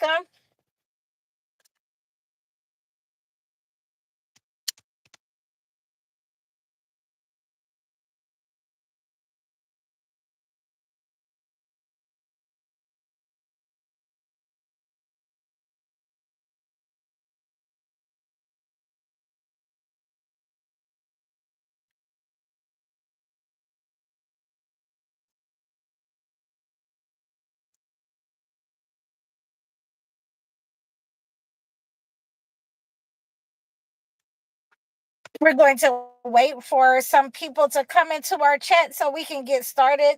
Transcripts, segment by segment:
alaikum. We're going to wait for some people to come into our chat so we can get started.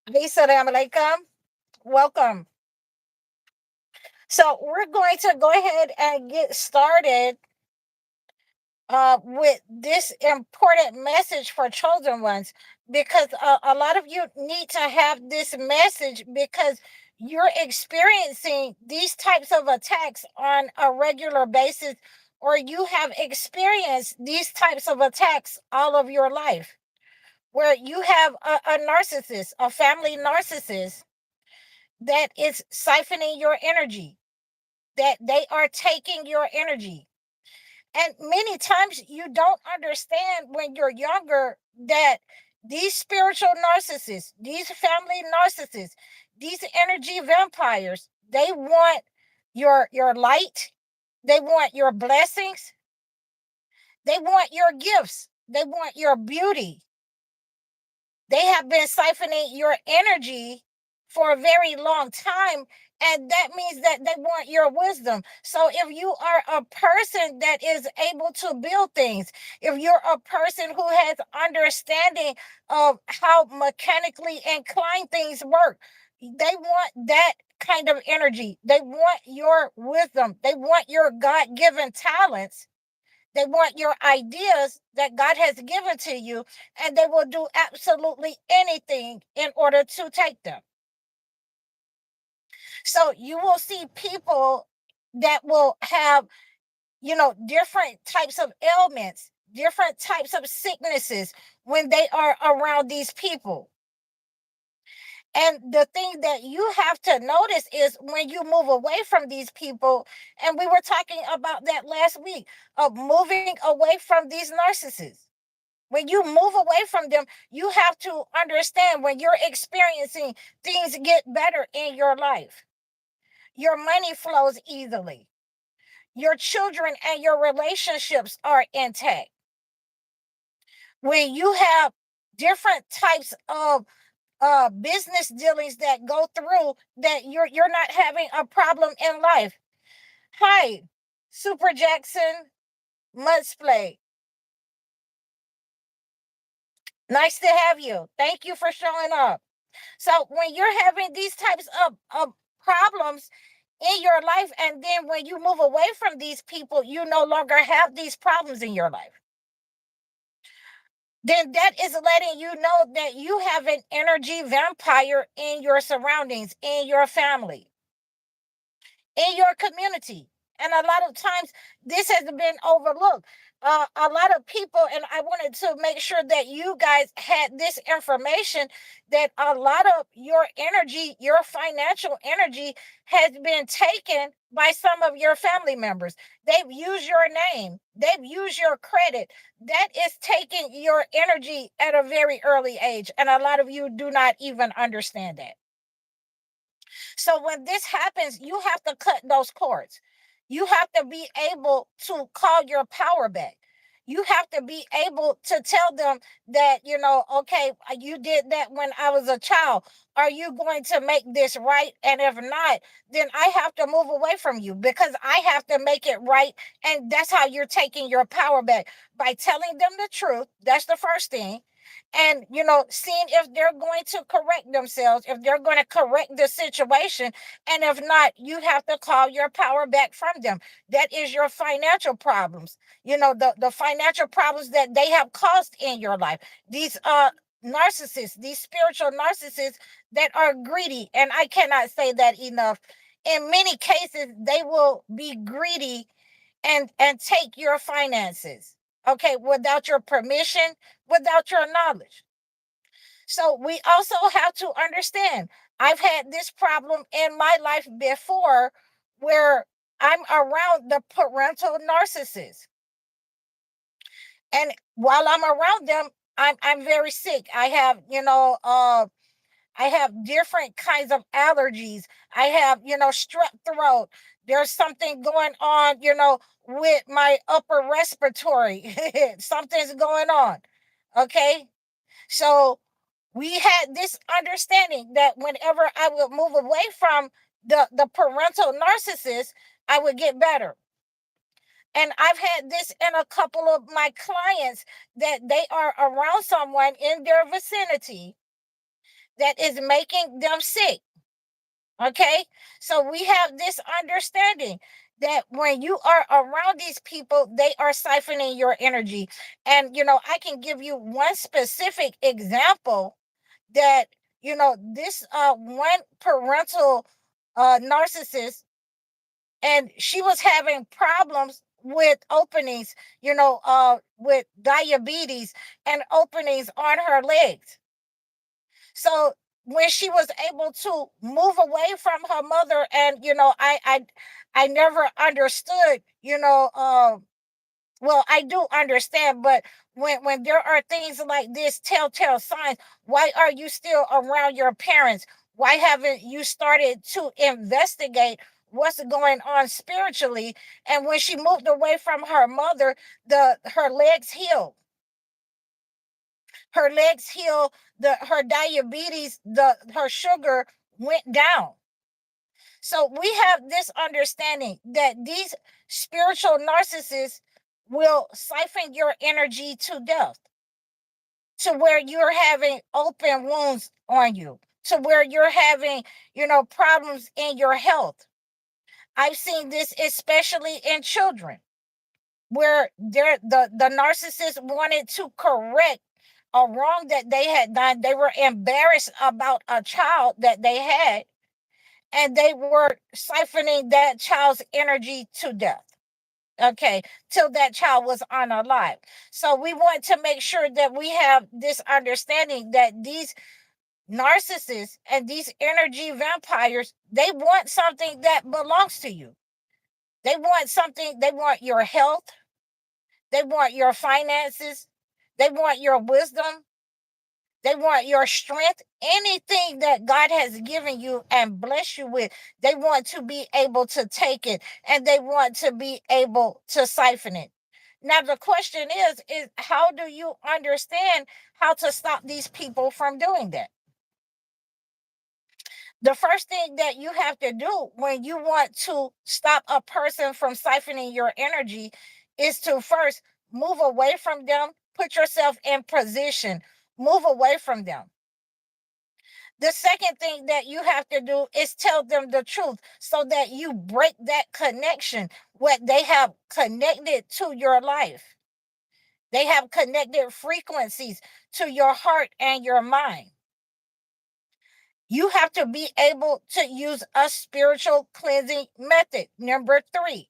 Assalamu alaikum. Welcome. So we're going to go ahead and get started with this important message for chosen ones, because a lot of you need to have this message because you're experiencing these types of attacks on a regular basis, or you have experienced these types of attacks all of your life, where you have a narcissist, a family narcissist that is siphoning your energy, that they are taking your energy. And many times you don't understand when you're younger that these spiritual narcissists, these family narcissists, these energy vampires, they want your light, they want your blessings, they want your gifts, they want your beauty. They have been siphoning your energy for a very long time. And that means that they want your wisdom. So if you are a person that is able to build things, if you're a person who has understanding of how mechanically inclined things work, they want that kind of energy. They want your wisdom. They want your God-given talents. They want your ideas that God has given to you, and they will do absolutely anything in order to take them. So you will see people that will have, different types of ailments, different types of sicknesses when they are around these people. And the thing that you have to notice is when you move away from these people, and we were talking about that last week, of moving away from these narcissists. When you move away from them, you have to understand when you're experiencing things get better in your life. Your money flows easily. Your children and your relationships are intact. When you have different types of business dealings that go through that you're not having a problem in life. Hi, Super Jackson Mudsplay. Nice to have you. Thank you for showing up. So when you're having these types of problems in your life, and then when you move away from these people, you no longer have these problems in your life, then that is letting you know that you have an energy vampire in your surroundings, in your family, in your community. And a lot of times this has been overlooked. A lot of people, and I wanted to make sure that you guys had this information, that a lot of your energy, your financial energy, has been taken by some of your family members. They've used your name, they've used your credit. That is taking your energy at a very early age. And a lot of you do not even understand that. So when this happens, you have to cut those cords. You have to be able to call your power back. You have to be able to tell them that, okay, you did that when I was a child. Are you going to make this right? And if not, then I have to move away from you because I have to make it right. And that's how you're taking your power back, by telling them the truth. That's the first thing. And seeing if they're going to correct themselves, if they're going to correct the situation. And if not, you have to call your power back from them. That is your financial problems, the financial problems that they have caused in your life. These narcissists, these spiritual narcissists that are greedy, and I cannot say that enough. In many cases they will be greedy and take your finances, okay, without your permission, without your knowledge. So we also have to understand, I've had this problem in my life before, where I'm around the parental narcissist. And while I'm around them, I'm very sick. I have, I have different kinds of allergies. I have, strep throat. There's something going on, with my upper respiratory. Something's going on. Okay. So we had this understanding that whenever I would move away from the parental narcissist, I would get better. And I've had this in a couple of my clients, that they are around someone in their vicinity that is making them sick. Okay. So we have this understanding that when you are around these people, they are siphoning your energy. And, I can give you one specific example that, this one parental narcissist, and she was having problems with openings, with diabetes and openings on her legs. So when she was able to move away from her mother, and I never understood, well, I do understand, but when there are things like this, telltale signs, why are you still around your parents? Why haven't you started to investigate what's going on spiritually? And when she moved away from her mother, the her legs healed. Her legs healed, her diabetes, her sugar went down. So we have this understanding that these spiritual narcissists will siphon your energy to death, to where you're having open wounds on you, to where you're having, problems in your health. I've seen this especially in children, where the narcissist wanted to correct a wrong that they had done. They were embarrassed about a child that they had, and they were siphoning that child's energy to death. Okay, till that child was unalive. So we want to make sure that we have this understanding that these narcissists and these energy vampires, they want something that belongs to you. They want something, they want your health, they want your finances, they want your wisdom, they want your strength, anything that God has given you and blessed you with. They want to be able to take it, and they want to be able to siphon it. Now the question is how do you understand how to stop these people from doing that? The first thing that you have to do when you want to stop a person from siphoning your energy is to first move away from them, put yourself in position, move away from them. The second thing that you have to do is tell them the truth so that you break that connection, what they have connected to your life. They have connected frequencies to your heart and your mind. You have to be able to use a spiritual cleansing method. Number three,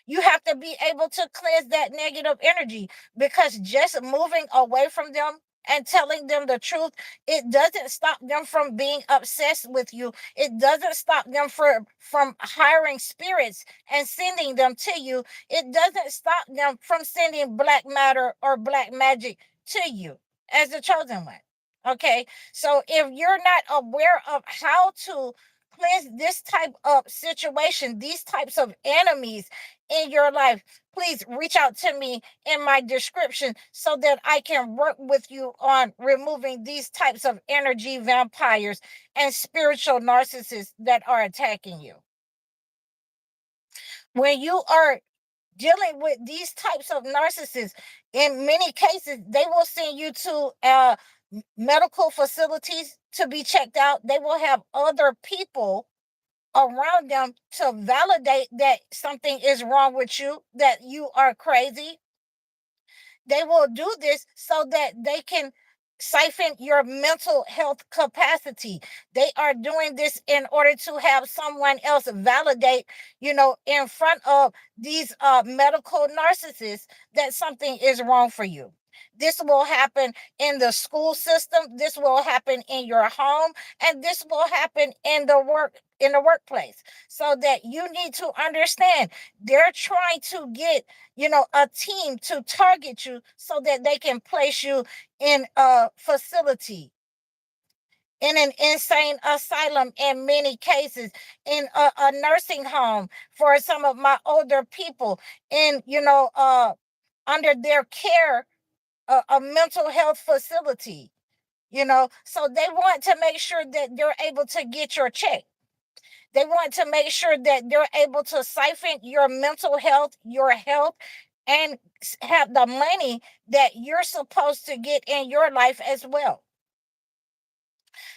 you have to be able to cleanse that negative energy, because just moving away from them and telling them the truth, it doesn't stop them from being obsessed with you. It doesn't stop them from hiring spirits and sending them to you. It doesn't stop them from sending black matter or black magic to you as the chosen one. Okay, so if you're not aware of how to cleanse this type of situation, these types of enemies in your life, please reach out to me in my description so that I can work with you on removing these types of energy vampires and spiritual narcissists that are attacking you. When you are dealing with these types of narcissists, in many cases, they will send you to medical facilities to be checked out. They will have other people around them to validate that something is wrong with you, that you are crazy. They will do this so that they can siphon your mental health capacity. They are doing this in order to have someone else validate, in front of these medical narcissists that something is wrong for you. This will happen in the school system, this will happen in your home, and this will happen in the workplace. So that you need to understand they're trying to get a team to target you so that they can place you in a facility, in an insane asylum, in many cases, in a nursing home for some of my older people, in, under their care, a mental health facility, so they want to make sure that they're able to get your check. They want to make sure that they're able to siphon your mental health, your health, and have the money that you're supposed to get in your life as well.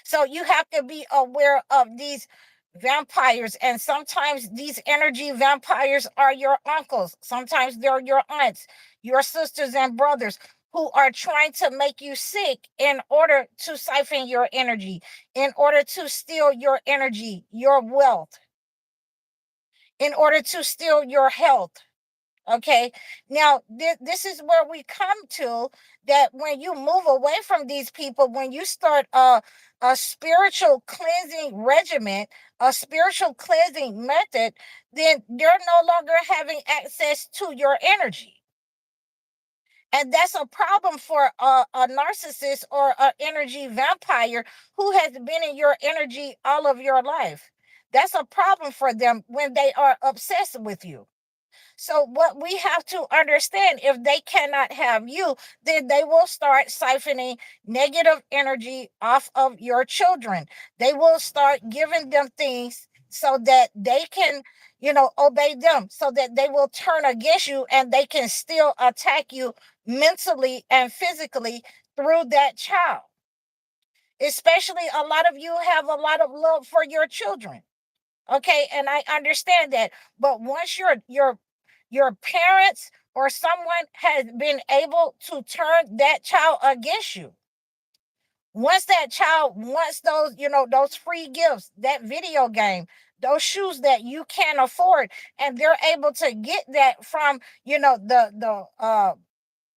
So you have to be aware of these vampires. And sometimes these energy vampires are your uncles, sometimes they're your aunts, your sisters and brothers who are trying to make you sick in order to siphon your energy, in order to steal your energy, your wealth, in order to steal your health. Okay. Now, this is where we come to, that when you move away from these people, when you start a spiritual cleansing regimen, a spiritual cleansing method, then you're no longer having access to your energy. And that's a problem for a narcissist or an energy vampire who has been in your energy all of your life. That's a problem for them when they are obsessed with you. So, what we have to understand, if they cannot have you, then they will start siphoning negative energy off of your children. They will start giving them things so that they can, obey them, so that they will turn against you and they can still attack you mentally and physically through that child. Especially, a lot of you have a lot of love for your children. Okay, and I understand that. But once your parents or someone has been able to turn that child against you, once that child wants those, those free gifts, that video game, those shoes that you can't afford, and they're able to get that from,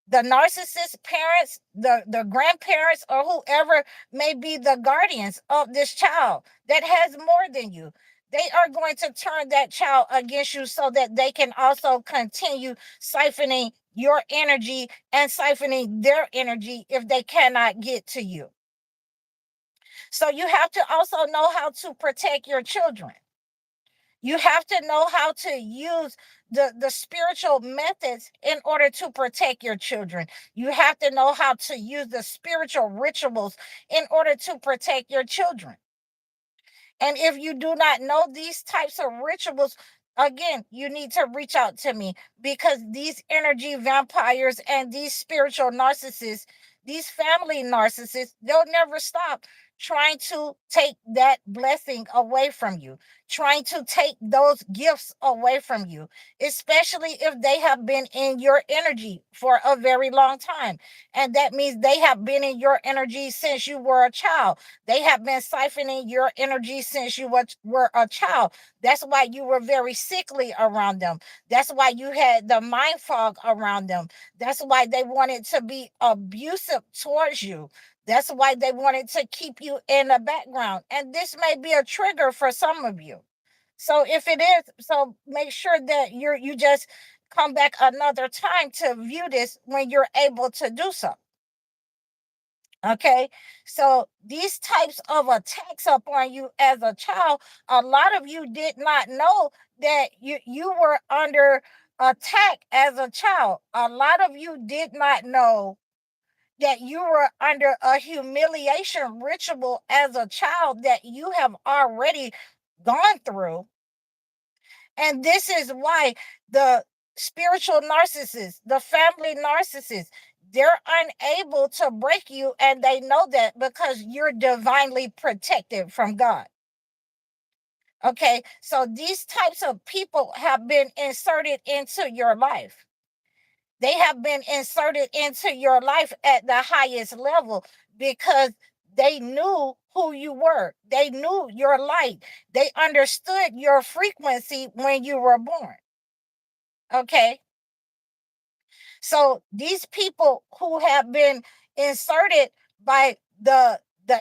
the narcissist parents, the grandparents, or whoever may be the guardians of this child that has more than you, they are going to turn that child against you so that they can also continue siphoning your energy and siphoning their energy if they cannot get to you. So you have to also know how to protect your children. You have to know how to use the spiritual methods in order to protect your children. You have to know how to use the spiritual rituals in order to protect your children. And if you do not know these types of rituals, again, you need to reach out to me, because these energy vampires and these spiritual narcissists, these family narcissists, they'll never stop trying to take that blessing away from you, trying to take those gifts away from you, especially if they have been in your energy for a very long time. And that means they have been in your energy since you were a child. They have been siphoning your energy since you were a child. That's why you were very sickly around them. That's why you had the mind fog around them. That's why they wanted to be abusive towards you. That's why they wanted to keep you in the background. And this may be a trigger for some of you. So if it is, so make sure that you just come back another time to view this when you're able to do so. Okay, so these types of attacks upon you as a child, a lot of you did not know that you were under attack as a child. A lot of you did not know that you were under a humiliation ritual as a child that you have already gone through. And this is why the spiritual narcissists, the family narcissists, they're unable to break you. And they know that because you're divinely protected from God. Okay, so these types of people have been inserted into your life. They have been inserted into your life at the highest level because they knew who you were. They knew your light. They understood your frequency when you were born. Okay. So these people who have been inserted by the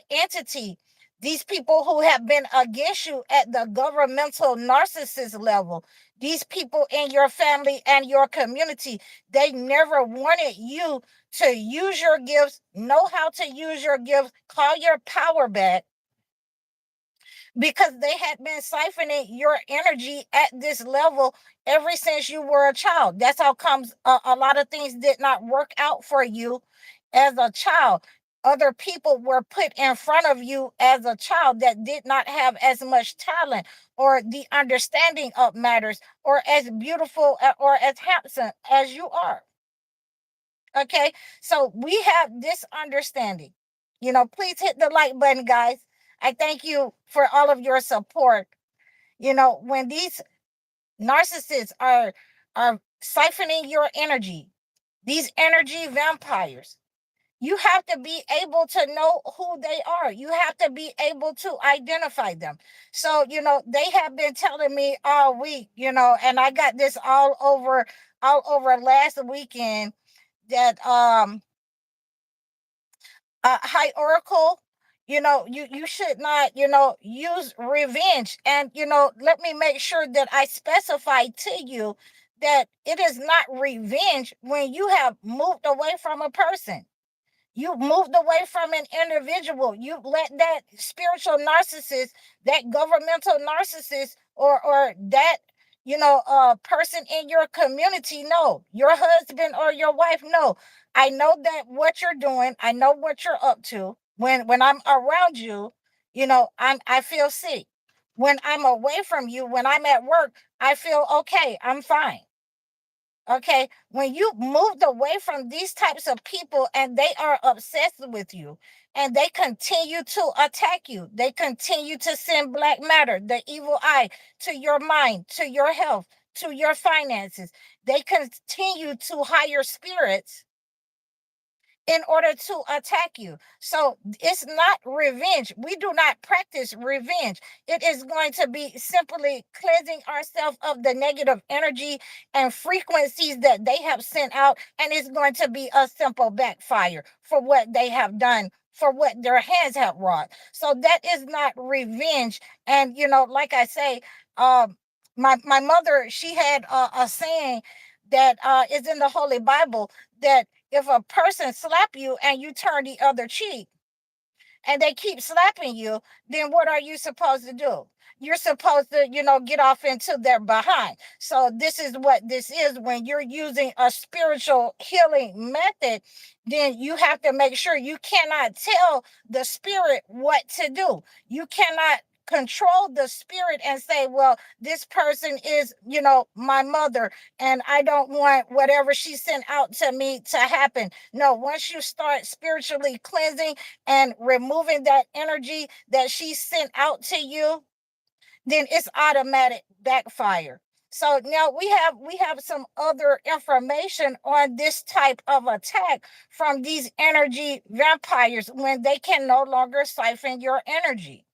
entity, these people who have been against you at the governmental narcissist level, these people in your family and your community, they never wanted you to use your gifts, know how to use your gifts, call your power back, because they had been siphoning your energy at this level ever since you were a child. That's how comes a lot of things did not work out for you as a child. Other people were put in front of you as a child that did not have as much talent or the understanding of matters or as beautiful or as handsome as you are. Okay, so we have this understanding. Please hit the like button, guys. I thank you for all of your support. When these narcissists are siphoning your energy, these energy vampires, you have to be able to know who they are. You have to be able to identify them. So, they have been telling me all week, and I got this all over last weekend, that high oracle, you should not, use revenge. And let me make sure that I specify to you that it is not revenge when you have moved away from a person. You moved away from an individual. You let that spiritual narcissist, that governmental narcissist, or that person in your community know, your husband or your wife know. I know that what you're doing. I know what you're up to. When I'm around you, I feel sick. When I'm away from you, when I'm at work, I feel okay. I'm fine. Okay, when you moved away from these types of people and they are obsessed with you and they continue to attack you, they continue to send black matter, the evil eye, to your mind, to your health, to your finances, they continue to hire spirits in order to attack you. So it's not revenge. We do not practice revenge. It is going to be simply cleansing ourselves of the negative energy and frequencies that they have sent out. And it's going to be a simple backfire for what they have done, for what their hands have wrought. So that is not revenge. And, like I say, my mother, she had a saying that is in the Holy Bible, that if a person slap you and you turn the other cheek, and they keep slapping you, then what are you supposed to do? You're supposed to, get off into their behind. So this is what this is. When you're using a spiritual healing method, then you have to make sure you cannot tell the spirit what to do. You cannot control the spirit and say, well, this person is, my mother, and I don't want whatever she sent out to me to happen. No, once you start spiritually cleansing and removing that energy that she sent out to you, then it's automatic backfire. So now we have some other information on this type of attack from these energy vampires when they can no longer siphon your energy.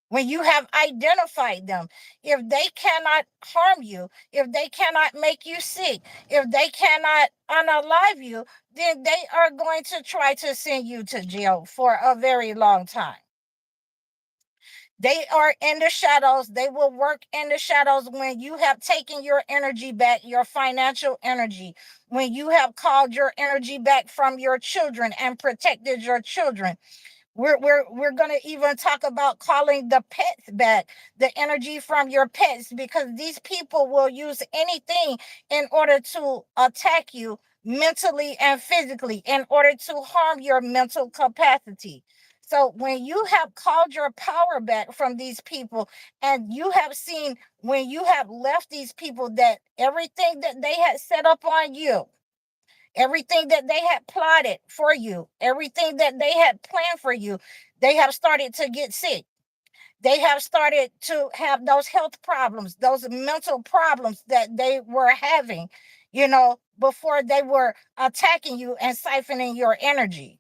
When you have identified them, if they cannot harm you, if they cannot make you sick, if they cannot unalive you, then they are going to try to send you to jail for a very long time. They are in the shadows. They will work in the shadows when you have taken your energy back, your financial energy, when you have called your energy back from your children and protected your children. We're gonna even talk about calling the pets back, the energy from your pets, because these people will use anything in order to attack you mentally and physically, in order to harm your mental capacity. So when you have called your power back from these people, and you have seen when you have left these people that everything that they had set up on you, everything that they had plotted for you, everything that they had planned for you, they have started to get sick. They have started to have those health problems, those mental problems that they were having, before they were attacking you and siphoning your energy.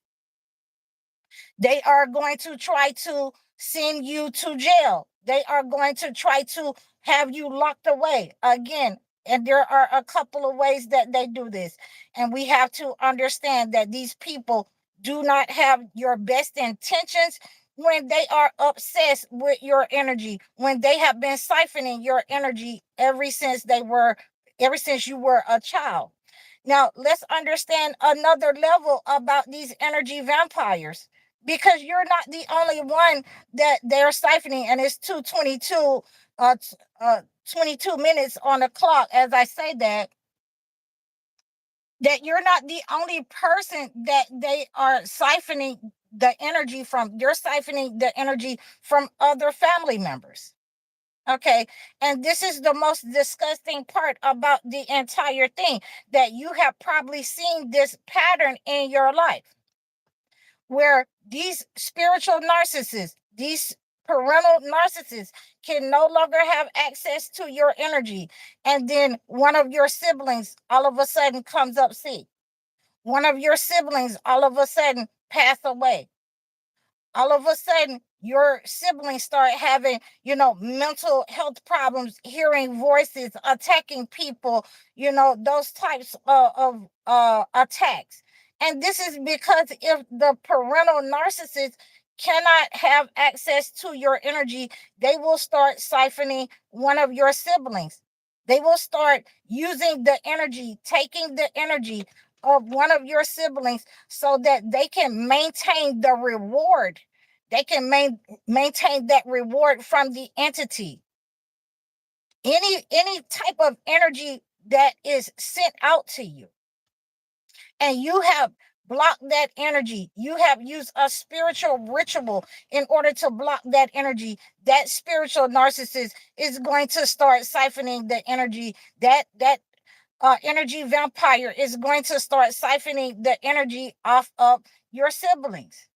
They are going to try to send you to jail. They are going to try to have you locked away again. And there are a couple of ways that they do this. And we have to understand that these people do not have your best intentions when they are obsessed with your energy, when they have been siphoning your energy ever since you were a child. Now, let's understand another level about these energy vampires, because you're not the only one that they're siphoning, and it's 2:22, 22 minutes on the clock as I say that you're not the only person that they are siphoning the energy from. You're siphoning the energy from other family members. Okay. And this is the most disgusting part about the entire thing, that you have probably seen this pattern in your life, where these spiritual narcissists, these parental narcissists, can no longer have access to your energy. And then one of your siblings all of a sudden comes up sick. One of your siblings all of a sudden pass away. All of a sudden your siblings start having, mental health problems, hearing voices, attacking people, those types of attacks. And this is because if the parental narcissist cannot have access to your energy, they will start siphoning one of your siblings. They will start using the energy, taking the energy of one of your siblings, so that they can maintain the reward. They can maintain that reward from the entity. Any type of energy that is sent out to you, and you have blocked that energy, you have used a spiritual ritual in order to block that energy, that spiritual narcissist is going to start siphoning the energy. That energy vampire is going to start siphoning the energy off of your siblings.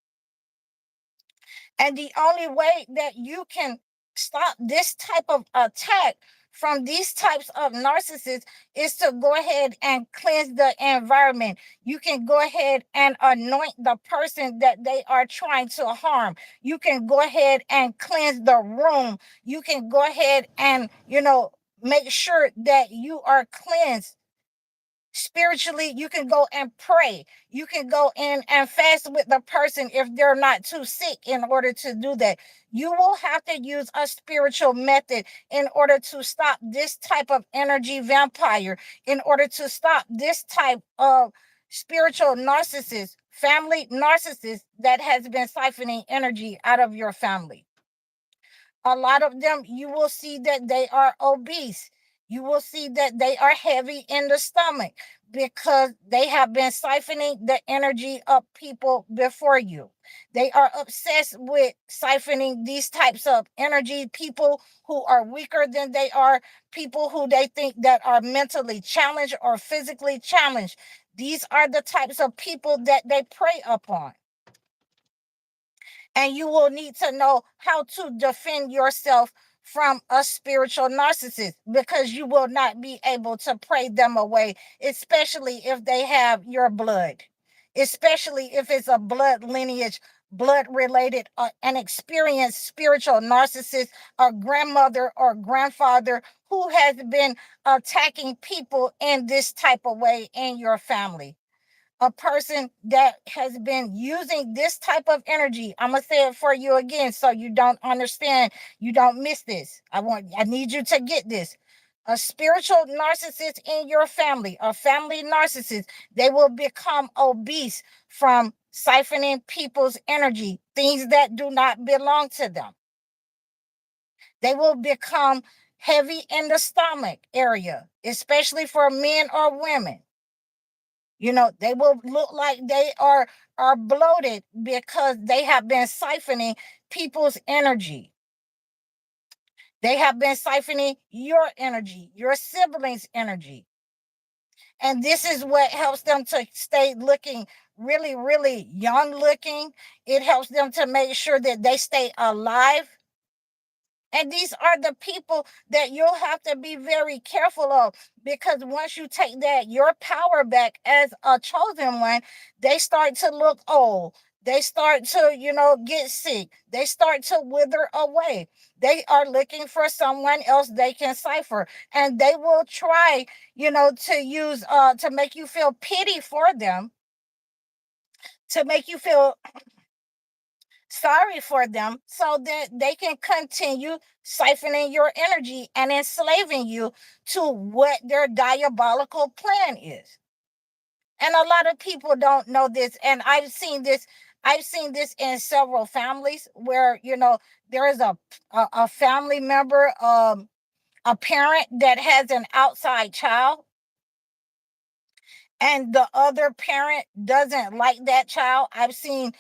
And the only way that you can stop this type of attack from these types of narcissists is to go ahead and cleanse the environment. You can go ahead and anoint the person that they are trying to harm. You can go ahead and cleanse the room. You can go ahead and, make sure that you are cleansed spiritually. You can go and pray. You can go in and fast with the person if they're not too sick in order to do that. You will have to use a spiritual method in order to stop this type of energy vampire, in order to stop this type of spiritual narcissist family narcissists that has been siphoning energy out of your family. A lot of them, you will see that they are obese. You will see that they are heavy in the stomach because they have been siphoning the energy of people before you. They are obsessed with siphoning these types of energy, people who are weaker than they are, people who they think that are mentally challenged or physically challenged. These are the types of people that they prey upon. And you will need to know how to defend yourself from a spiritual narcissist, because you will not be able to pray them away, especially if they have your blood, especially if it's a blood lineage, blood related, an experienced spiritual narcissist, a grandmother or grandfather who has been attacking people in this type of way in your family. A person that has been using this type of energy. I'm gonna say it for you again so you don't understand, you don't miss this. I need you to get this. A spiritual narcissist in your family, a family narcissist, they will become obese from siphoning people's energy, things that do not belong to them. They will become heavy in the stomach area, especially for men or women. They will look like they are bloated because they have been siphoning people's energy. They have been siphoning your energy, your siblings' energy. And this is what helps them to stay looking really, really young looking. It helps them to make sure that they stay alive. And these are the people that you'll have to be very careful of, because once you take your power back as a chosen one, they start to look old. They start to, get sick. They start to wither away. They are looking for someone else they can cipher. And they will try, to use, to make you feel pity for them, to make you feel sorry for them so that they can continue siphoning your energy and enslaving you to what their diabolical plan is. And a lot of people don't know this. And I've seen this in several families where, there is a family member, a parent that has an outside child, and the other parent doesn't like that child. I've seen,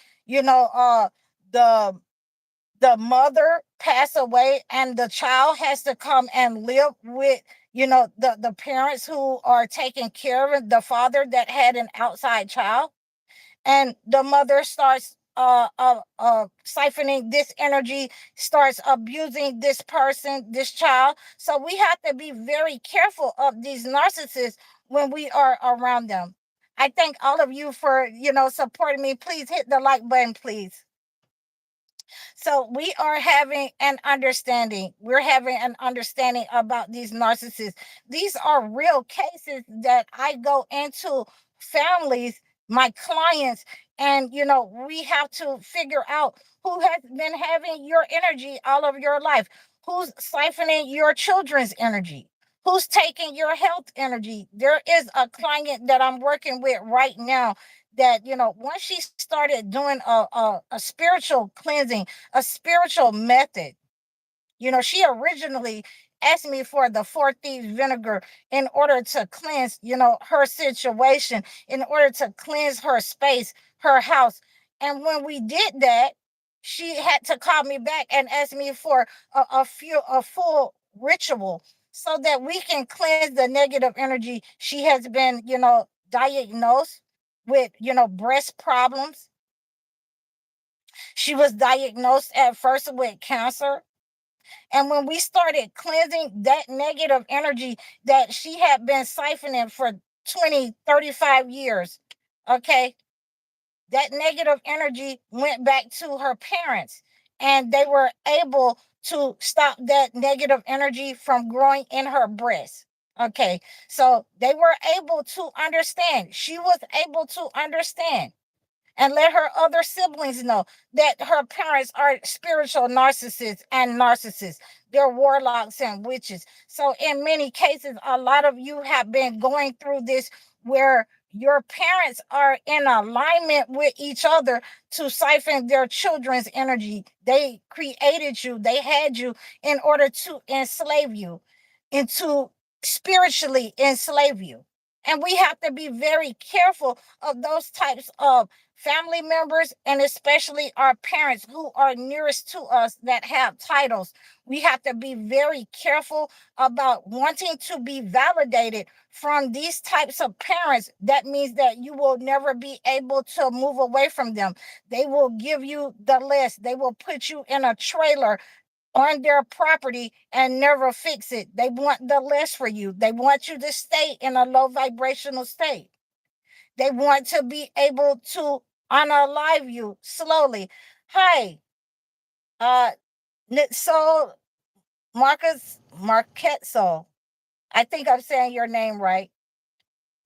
the the mother pass away and the child has to come and live with, the parents who are taking care of the father that had an outside child. And the mother starts siphoning this energy, starts abusing this person, this child. So we have to be very careful of these narcissists when we are around them. I thank all of you for, supporting me. Please hit the like button, please. So we are having an understanding. We're having an understanding about these narcissists. These are real cases that I go into families, my clients, and we have to figure out who has been having your energy all of your life, who's siphoning your children's energy, who's taking your health energy. There is a client that I'm working with right now that, once she started doing a spiritual cleansing, a spiritual method. She originally asked me for the four thieves vinegar in order to cleanse, her situation, in order to cleanse her space, her house. And when we did that, she had to call me back and ask me for a full ritual so that we can cleanse the negative energy. She has been, diagnosed with, breast problems. She was diagnosed at first with cancer. And when we started cleansing that negative energy that she had been siphoning for 20, 35 years, okay, that negative energy went back to her parents and they were able to stop that negative energy from growing in her breast. Okay, so they were able to understand. She was able to understand and let her other siblings know that her parents are spiritual narcissists and narcissists. They're warlocks and witches. So in many cases, a lot of you have been going through this where your parents are in alignment with each other to siphon their children's energy. They created you, they had you in order to enslave you and to spiritually enslave you. And we have to be very careful of those types of family members, and especially our parents who are nearest to us that have titles. We have to be very careful about wanting to be validated from these types of parents. That means that you will never be able to move away from them. They will give you the list, they will put you in a trailer on their property and never fix it. They want the less for you. They want you to stay in a low vibrational state. They want to be able to unalive you slowly. Hi, uh, so Marcus Marquetso. I think I'm saying your name right.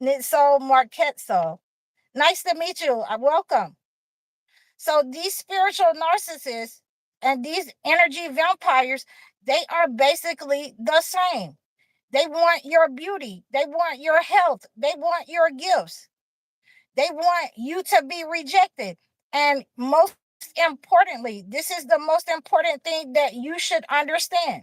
Nitso Marquetso. Nice to meet you. Welcome. So these spiritual narcissists and these energy vampires, they are basically the same. They want your beauty. They want your health. They want your gifts. They want you to be rejected. And most importantly, this is the most important thing that you should understand.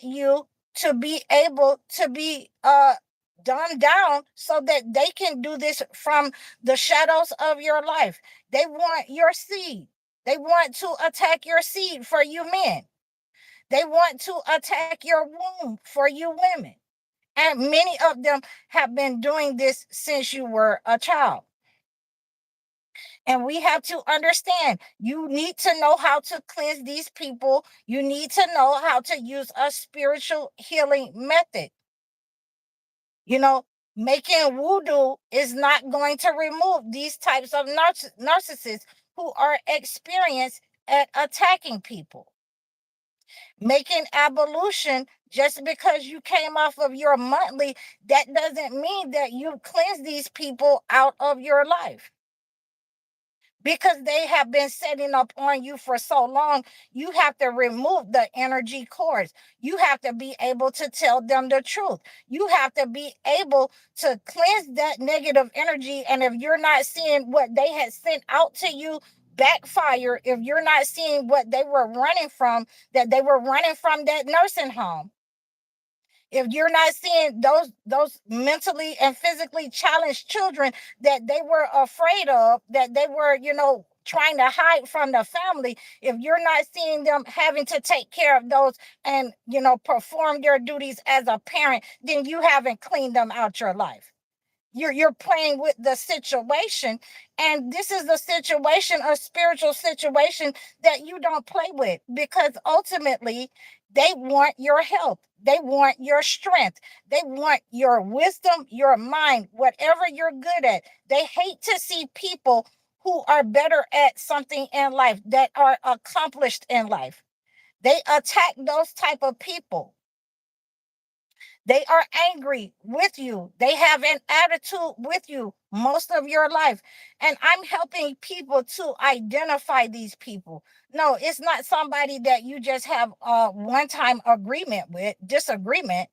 You to be able to be dumbed down so that they can do this from the shadows of your life. They want your seed. They want to attack your seed for you men. They want to attack your womb for you women. And many of them have been doing this since you were a child. And we have to understand, you need to know how to cleanse these people. You need to know how to use a spiritual healing method. You know, making voodoo is not going to remove these types of narcissists who are experienced at attacking people. Making ablution, just because you came off of your monthly, that doesn't mean that you cleanse these people out of your life, because they have been setting up on you for so long. You have to remove the energy cords. You have to be able to tell them the truth. You have to be able to cleanse that negative energy. And if you're not seeing what they had sent out to you backfire, if you're not seeing what they were running from, that they were running from that nursing home, if you're not seeing those mentally and physically challenged children that they were afraid of, that they were, trying to hide from the family, if you're not seeing them having to take care of those and, perform their duties as a parent, then you haven't cleaned them out your life. You're playing with the situation, and this is the situation, a spiritual situation that you don't play with, because ultimately they want your health, they want your strength, they want your wisdom, your mind, whatever you're good at. They hate to see people who are better at something in life, that are accomplished in life. They attack those type of people. They are angry with you. They have an attitude with you most of your life. And I'm helping people to identify these people. No, it's not somebody that you just have a one-time disagreement.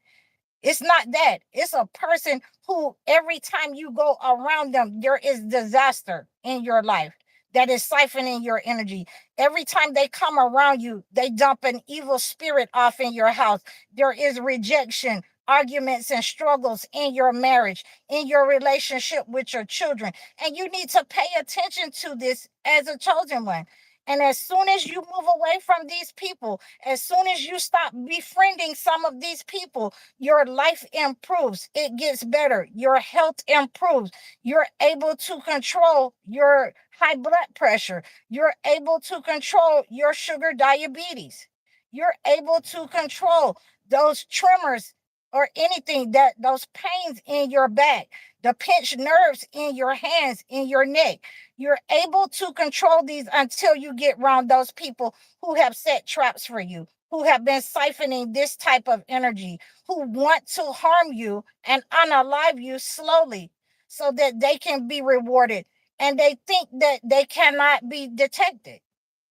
It's not that. It's a person who every time you go around them, there is disaster in your life that is siphoning your energy. Every time they come around you, they dump an evil spirit off in your house. There is rejection, arguments, and struggles in your marriage, in your relationship with your children. And you need to pay attention to this as a chosen one. And as soon as you move away from these people, as soon as you stop befriending some of these people, your life improves. It gets better. Your health improves. You're able to control your high blood pressure. You're able to control your sugar diabetes. You're able to control those tremors or anything, that those pains in your back, the pinched nerves in your hands, in your neck. You're able to control these until you get around those people who have set traps for you, who have been siphoning this type of energy, who want to harm you and unalive you slowly so that they can be rewarded. And they think that they cannot be detected.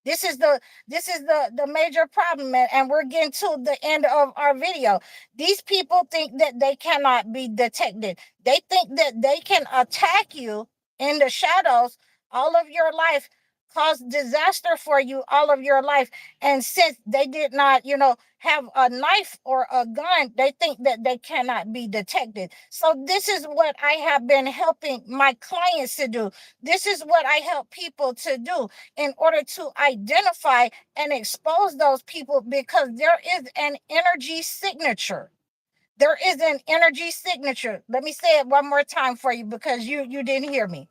This is the major problem, and we're getting to the end of our video. These people think that they cannot be detected. They think that they can attack you in the shadows all of your life, cause disaster for you all of your life. And since they did not, have a knife or a gun, they think that they cannot be detected. So this is what I have been helping my clients to do. This is what I help people to do in order to identify and expose those people, because there is an energy signature. There is an energy signature. Let me say it one more time for you, because you didn't hear me.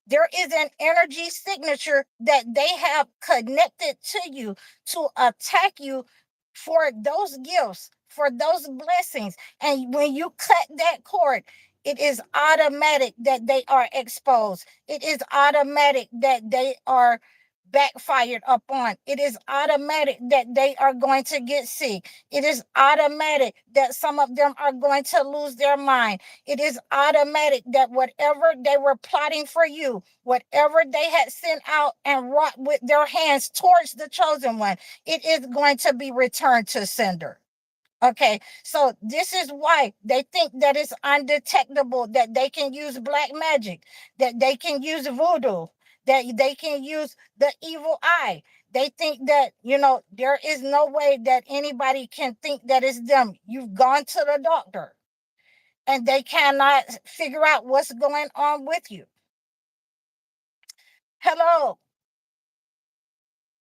There is an energy signature that they have connected to you to attack you for those gifts, for those blessings. And when you cut that cord, it is automatic that they are exposed. It is automatic that they are backfired upon. It is automatic that they are going to get sick. It is automatic that some of them are going to lose their mind. It is automatic that whatever they were plotting for you, whatever they had sent out and wrought with their hands towards the chosen one, it is going to be returned to sender. Okay, so this is why they think that it's undetectable, that they can use black magic, that they can use voodoo, that they can use the evil eye. They think that, there is no way that anybody can think that it's them. You've gone to the doctor and they cannot figure out what's going on with you. Hello,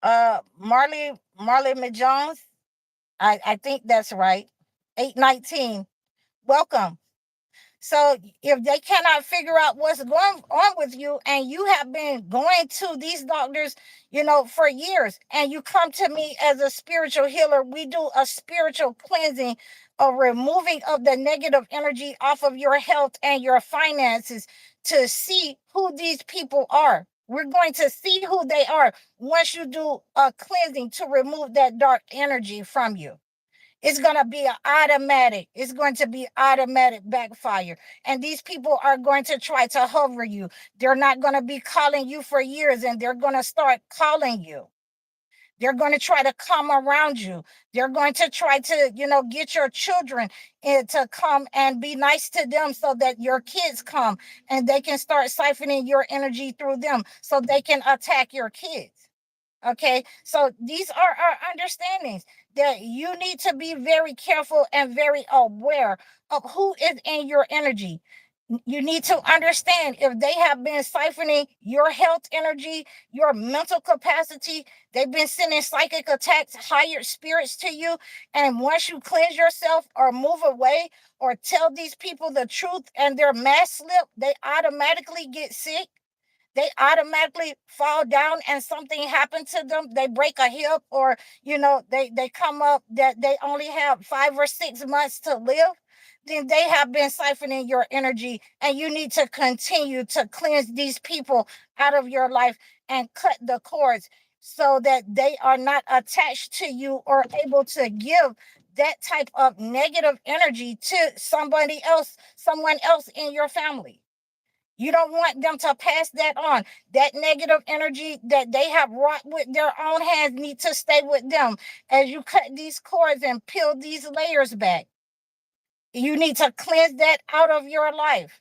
Marley McJones. I think that's right. 819. Welcome. So if they cannot figure out what's going on with you, and you have been going to these doctors, for years, and you come to me as a spiritual healer, we do a spiritual cleansing, a removing of the negative energy off of your health and your finances, to see who these people are. We're going to see who they are once you do a cleansing to remove that dark energy from you. It's going to be automatic backfire. And these people are going to try to hover you. They're not going to be calling you for years, and they're going to start calling you. They're going to try to come around you. They're going to try to, get your children to come and be nice to them, so that your kids come and they can start siphoning your energy through them, so they can attack your kids. Okay, so these are our understandings, that you need to be very careful and very aware of who is in your energy. You need to understand if they have been siphoning your health energy, your mental capacity, they've been sending psychic attacks, higher spirits to you. And once you cleanse yourself or move away or tell these people the truth and their mask slip, they automatically get sick. They automatically fall down and something happened to them. They break a hip, or, they come up that they only have 5 or 6 months to live. Then they have been siphoning your energy, and you need to continue to cleanse these people out of your life and cut the cords, so that they are not attached to you or able to give that type of negative energy to someone else in your family. You don't want them to pass that on. That negative energy that they have wrought with their own hands need to stay with them. As you cut these cords and peel these layers back, you need to cleanse that out of your life,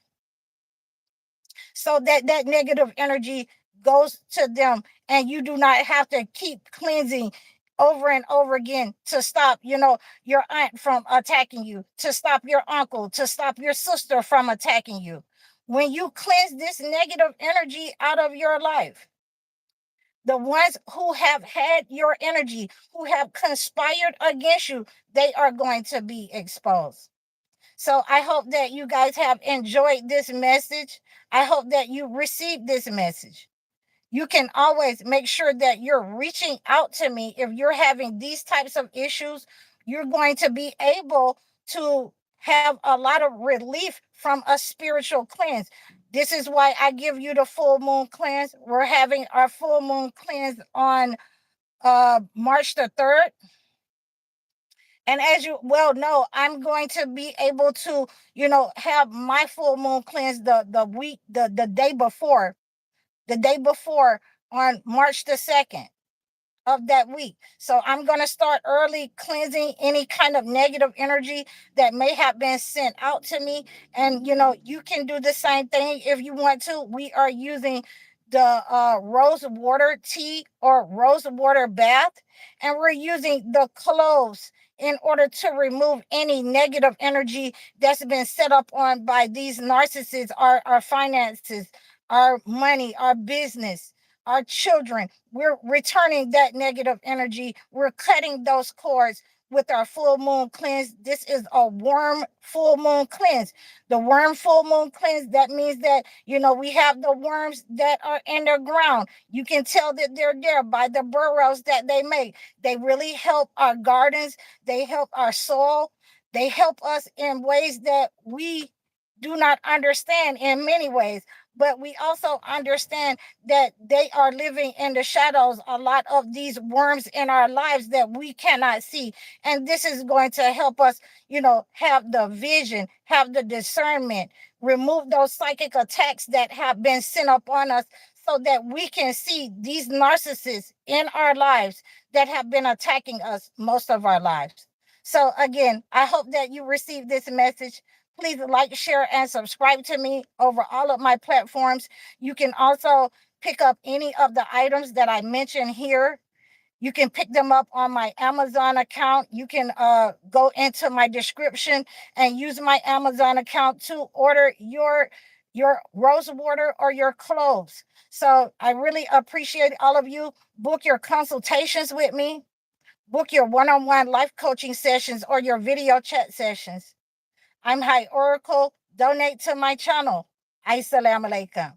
so that that negative energy goes to them, and you do not have to keep cleansing over and over again to stop, your aunt from attacking you, to stop your uncle, to stop your sister from attacking you. When you cleanse this negative energy out of your life, the ones who have had your energy, who have conspired against you, they are going to be exposed. So I hope that you guys have enjoyed this message. I hope that you received this message. You can always make sure that you're reaching out to me if you're having these types of issues. You're going to be able to have a lot of relief from a spiritual cleanse. This is why I give you the full moon cleanse. We're having our full moon cleanse on March the 3rd. And as you well know, I'm going to be able to, have my full moon cleanse the day before on March the 2nd of that week. So I'm going to start early cleansing any kind of negative energy that may have been sent out to me. And, you can do the same thing if you want to. We are using the rose water tea or rose water bath, and we're using the cloves in order to remove any negative energy that's been set up on by these narcissists, our finances, our money, our business, our children. We're returning that negative energy. We're cutting those cords with our full moon cleanse. This is a worm full moon cleanse. The worm full moon cleanse, that means that, we have the worms that are in the ground. You can tell that they're there by the burrows that they make. They really help our gardens. They help our soil. They help us in ways that we do not understand in many ways, but we also understand that they are living in the shadows, a lot of these worms in our lives that we cannot see. And this is going to help us, have the vision, have the discernment, remove those psychic attacks that have been sent upon us so that we can see these narcissists in our lives that have been attacking us most of our lives. So again, I hope that you receive this message. Please like, share, and subscribe to me over all of my platforms. You can also pick up any of the items that I mentioned here. You can pick them up on my Amazon account. You can go into my description and use my Amazon account to order your rose water or your cloves. So I really appreciate all of you. Book your consultations with me. Book your one-on-one life coaching sessions or your video chat sessions. I'm High Oracle. Donate to my channel. Assalamu alaikum.